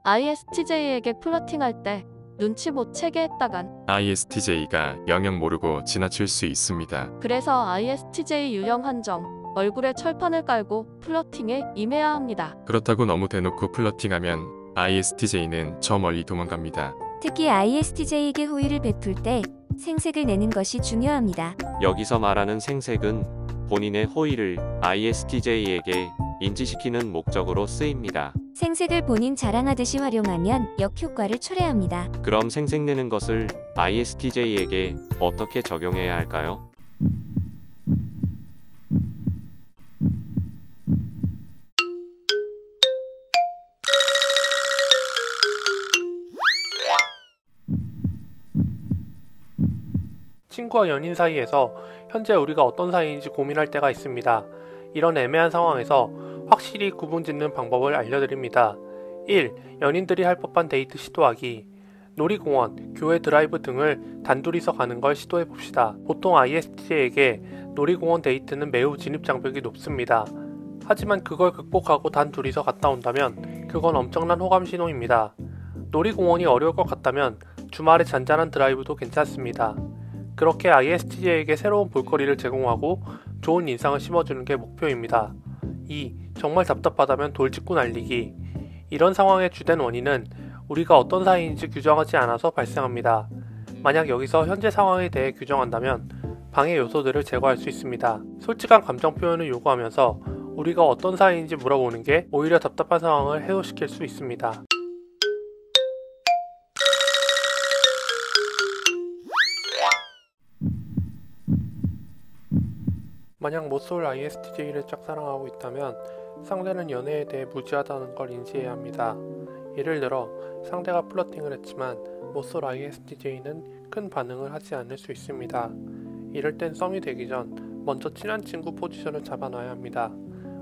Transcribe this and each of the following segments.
ISTJ에게 플러팅할 때 눈치 못 채게 했다간 ISTJ가 영영 모르고 지나칠 수 있습니다. 그래서 ISTJ 유형 한정 얼굴에 철판을 깔고 플러팅에 임해야 합니다. 그렇다고 너무 대놓고 플러팅하면 ISTJ는 저 멀리 도망갑니다. 특히 ISTJ에게 호의를 베풀 때 생색을 내는 것이 중요합니다. 여기서 말하는 생색은 본인의 호의를 ISTJ에게 인지시키는 목적으로 쓰입니다. 생색을 본인 자랑하듯이 활용하면 역효과를 초래합니다. 그럼 생색내는 것을 ISTJ에게 어떻게 적용해야 할까요? 친구와 연인 사이에서 현재 우리가 어떤 사이인지 고민할 때가 있습니다. 이런 애매한 상황에서 확실히 구분짓는 방법을 알려드립니다. 1. 연인들이 할 법한 데이트 시도하기. 놀이공원, 교회 드라이브 등을 단둘이서 가는 걸 시도해봅시다. 보통 ISTJ에게 놀이공원 데이트는 매우 진입장벽이 높습니다. 하지만 그걸 극복하고 단둘이서 갔다 온다면 그건 엄청난 호감 신호입니다. 놀이공원이 어려울 것 같다면 주말에 잔잔한 드라이브도 괜찮습니다. 그렇게 ISTJ에게 새로운 볼거리를 제공하고 좋은 인상을 심어주는 게 목표입니다. 2. 정말 답답하다면 돌직구 날리기. 이런 상황의 주된 원인은 우리가 어떤 사이인지 규정하지 않아서 발생합니다. 만약 여기서 현재 상황에 대해 규정한다면 방해 요소들을 제거할 수 있습니다. 솔직한 감정 표현을 요구하면서 우리가 어떤 사이인지 물어보는 게 오히려 답답한 상황을 해소시킬 수 있습니다. 만약 모쏠 ISTJ를 짝사랑하고 있다면 상대는 연애에 대해 무지하다는 걸 인지해야 합니다. 예를 들어 상대가 플러팅을 했지만 모쏠 ISTJ는 큰 반응을 하지 않을 수 있습니다. 이럴 땐 썸이 되기 전 먼저 친한 친구 포지션을 잡아놔야 합니다.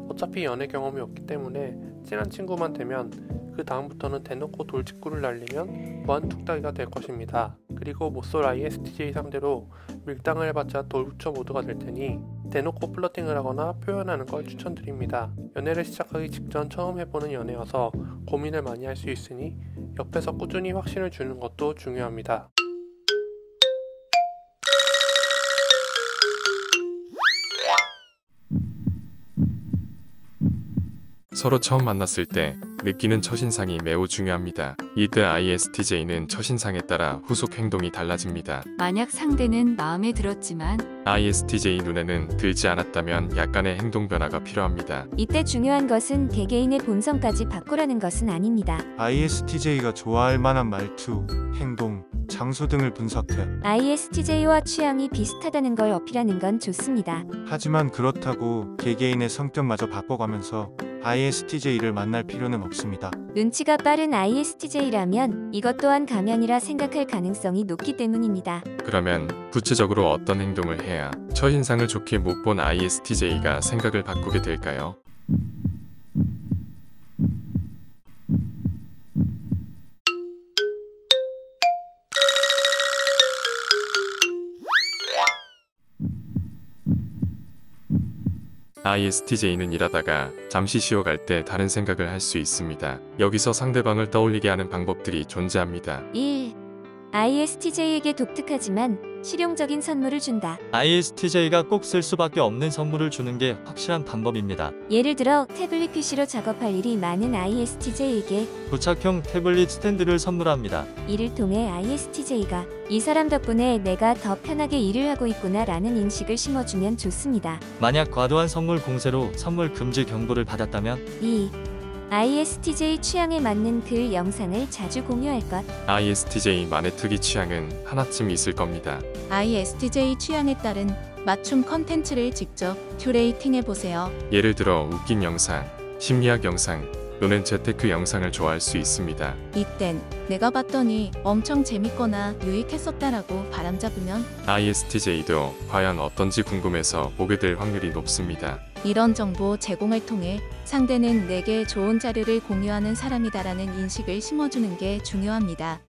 어차피 연애 경험이 없기 때문에 친한 친구만 되면 그 다음부터는 대놓고 돌직구를 날리면 무한뚝딱이가 될 것입니다. 그리고 모쏠 ISTJ 상대로 밀당을 해봤자 돌부처 모드가 될 테니 대놓고 플러팅을 하거나 표현하는 걸 추천드립니다. 연애를 시작하기 직전 처음 해보는 연애여서 고민을 많이 할 수 있으니 옆에서 꾸준히 확신을 주는 것도 중요합니다. 서로 처음 만났을 때 느끼는 첫인상이 매우 중요합니다. 이때 ISTJ는 첫인상에 따라 후속 행동이 달라집니다. 만약 상대는 마음에 들었지만 ISTJ 눈에는 들지 않았다면 약간의 행동 변화가 필요합니다. 이때 중요한 것은 개개인의 본성까지 바꾸라는 것은 아닙니다. ISTJ가 좋아할 만한 말투, 행동, 장소 등을 분석해. ISTJ와 취향이 비슷하다는 걸 어필하는 건 좋습니다. 하지만 그렇다고 개개인의 성격마저 바꿔가면서 ISTJ를 만날 필요는 없습니다. 눈치가 빠른 ISTJ라면 이것 또한 가면이라 생각할 가능성이 높기 때문입니다. 그러면 구체적으로 어떤 행동을 해야 첫인상을 좋게 못 본 ISTJ가 생각을 바꾸게 될까요? ISTJ는 일하다가 잠시 쉬어갈 때 다른 생각을 할 수 있습니다. 여기서 상대방을 떠올리게 하는 방법들이 존재합니다. 1. ISTJ에게 독특하지만 실용적인 선물을 준다. ISTJ가 꼭 쓸 수밖에 없는 선물을 주는 게 확실한 방법입니다. 예를 들어 태블릿 PC로 작업할 일이 많은 ISTJ에게 부착형 태블릿 스탠드를 선물합니다. 이를 통해 ISTJ가 이 사람 덕분에 내가 더 편하게 일을 하고 있구나 라는 인식을 심어주면 좋습니다. 만약 과도한 선물 공세로 선물 금지 경고를 받았다면 2. ISTJ 취향에 맞는 글 영상을 자주 공유할 것. ISTJ만의 특이 취향은 하나쯤 있을 겁니다. ISTJ 취향에 따른 맞춤 컨텐츠를 직접 큐레이팅해보세요. 예를 들어 웃긴 영상, 심리학 영상 또는 재테크 영상을 좋아할 수 있습니다. 이땐 내가 봤더니 엄청 재밌거나 유익했었다라고 바람잡으면 ISTJ도 과연 어떤지 궁금해서 보게 될 확률이 높습니다. 이런 정보 제공을 통해 상대는 내게 좋은 자료를 공유하는 사람이다라는 인식을 심어주는 게 중요합니다.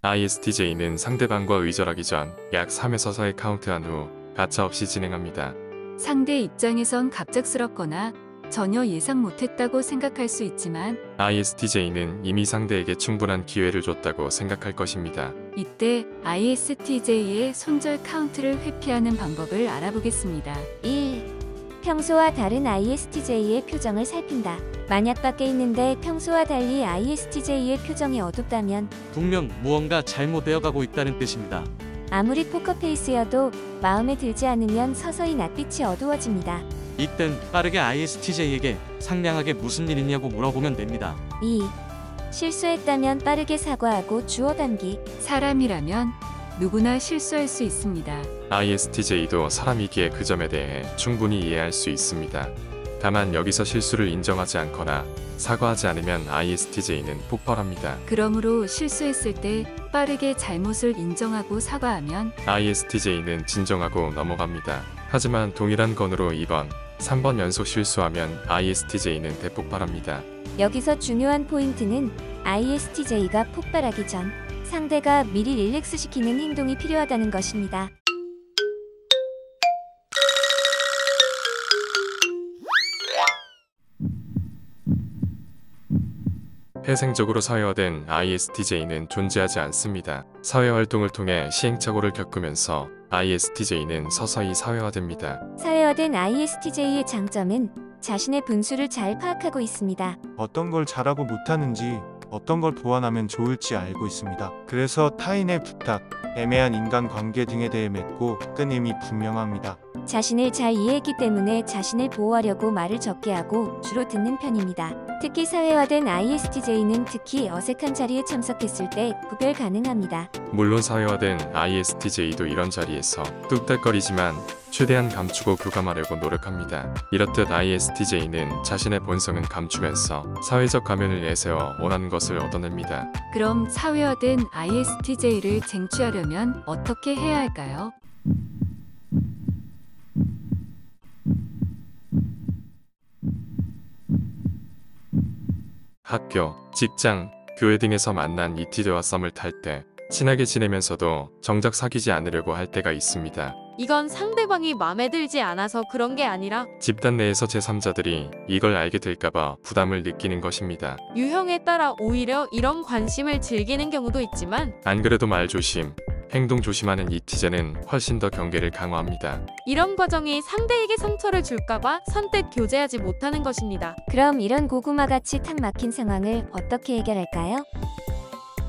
ISTJ는 상대방과 의절하기 전 약 3에서 4회 카운트한 후 가차없이 진행합니다. 상대 입장에선 갑작스럽거나 전혀 예상 못했다고 생각할 수 있지만 ISTJ는 이미 상대에게 충분한 기회를 줬다고 생각할 것입니다. 이때 ISTJ의 손절 카운트를 회피하는 방법을 알아보겠습니다. 1. 평소와 다른 ISTJ의 표정을 살핀다. 만약 밖에 있는데 평소와 달리 ISTJ의 표정이 어둡다면 분명 무언가 잘못되어 가고 있다는 뜻입니다. 아무리 포커페이스여도 마음에 들지 않으면 서서히 낯빛이 어두워집니다. 이땐 빠르게 ISTJ에게 상냥하게 무슨 일 있냐고 물어보면 됩니다. 2. 실수했다면 빠르게 사과하고 주워 담기. 사람이라면 누구나 실수할 수 있습니다. ISTJ도 사람이기에 그 점에 대해 충분히 이해할 수 있습니다. 다만 여기서 실수를 인정하지 않거나 사과하지 않으면 ISTJ는 폭발합니다. 그러므로 실수했을 때 빠르게 잘못을 인정하고 사과하면 ISTJ는 진정하고 넘어갑니다. 하지만 동일한 건으로 2번, 3번 연속 실수하면 ISTJ는 대폭발합니다. 여기서 중요한 포인트는 ISTJ가 폭발하기 전 상대가 미리 릴렉스시키는 행동이 필요하다는 것입니다. 태생적으로 사회화된 ISTJ는 존재하지 않습니다. 사회활동을 통해 시행착오를 겪으면서 ISTJ는 서서히 사회화됩니다. 사회화된 ISTJ의 장점은 자신의 분수를 잘 파악하고 있습니다. 어떤 걸 잘하고 못하는지, 어떤 걸 보완하면 좋을지 알고 있습니다. 그래서 타인의 부탁, 애매한 인간관계 등에 대해 맺고 끊임이 분명합니다. 자신을 잘 이해했기 때문에 자신을 보호하려고 말을 적게 하고 주로 듣는 편입니다. 특히 사회화된 ISTJ는 특히 어색한 자리에 참석했을 때 구별 가능합니다. 물론 사회화된 ISTJ도 이런 자리에서 뚝딱거리지만 최대한 감추고 교감하려고 노력합니다. 이렇듯 ISTJ는 자신의 본성은 감추면서 사회적 가면을 내세워 원하는 것을 얻어냅니다. 그럼 사회화된 ISTJ를 쟁취하려면 어떻게 해야 할까요? 학교, 직장, 교회 등에서 만난 이티제와 썸을 탈 때 친하게 지내면서도 정작 사귀지 않으려고 할 때가 있습니다. 이건 상대방이 마음에 들지 않아서 그런 게 아니라 집단 내에서 제3자들이 이걸 알게 될까봐 부담을 느끼는 것입니다. 유형에 따라 오히려 이런 관심을 즐기는 경우도 있지만 안 그래도 말 조심, 행동 조심하는 이티제는 훨씬 더 경계를 강화합니다. 이런 과정이 상대에게 상처를 줄까봐 선뜻 교제하지 못하는 것입니다. 그럼 이런 고구마같이 탁 막힌 상황을 어떻게 해결할까요?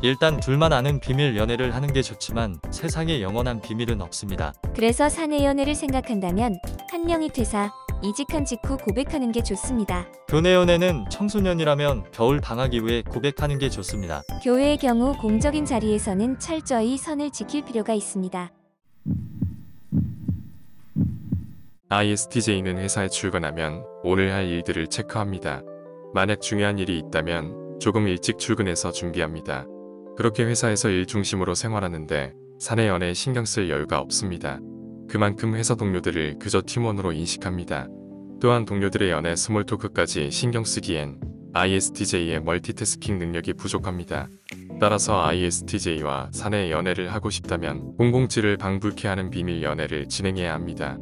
일단 둘만 아는 비밀 연애를 하는 게 좋지만 세상에 영원한 비밀은 없습니다. 그래서 사내 연애를 생각한다면 한 명이 퇴사, 이직한 직후 고백하는 게 좋습니다. 교내 연애는 청소년이라면 겨울 방학 이후에 고백하는 게 좋습니다. 교회의 경우 공적인 자리에서는 철저히 선을 지킬 필요가 있습니다. ISTJ는 회사에 출근하면 오늘 할 일들을 체크합니다. 만약 중요한 일이 있다면 조금 일찍 출근해서 준비합니다. 그렇게 회사에서 일 중심으로 생활하는데 사내 연애에 신경 쓸 여유가 없습니다. 그만큼 회사 동료들을 그저 팀원으로 인식합니다. 또한 동료들의 연애 스몰 토크까지 신경 쓰기엔 ISTJ의 멀티태스킹 능력이 부족합니다. 따라서 ISTJ와 사내 연애를 하고 싶다면 007을 방불케 하는 비밀 연애를 진행해야 합니다.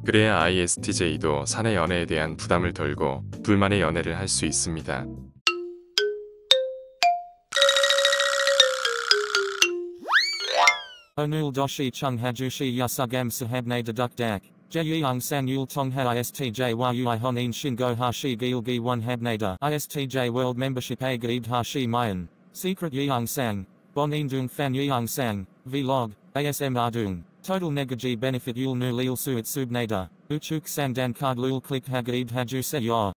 그래야 ISTJ도 사내 연애에 대한 부담을 덜고 둘만의 연애를 할 수 있습니다. Onul doshi chung hajushi yasugam sahabne deduk dak. Jeyung sang yul tong ha ISTJ yui honin shingo hashi gilgi one habnada. ISTJ world membership a gaib hashi mayan. Secret yeung sang. Bon indung fan yeung sang. Vlog. ASM ardung. Total negaji benefit yul nu lil suit subnada. Uchuk sang dan card lul click ha gaib haju se yor.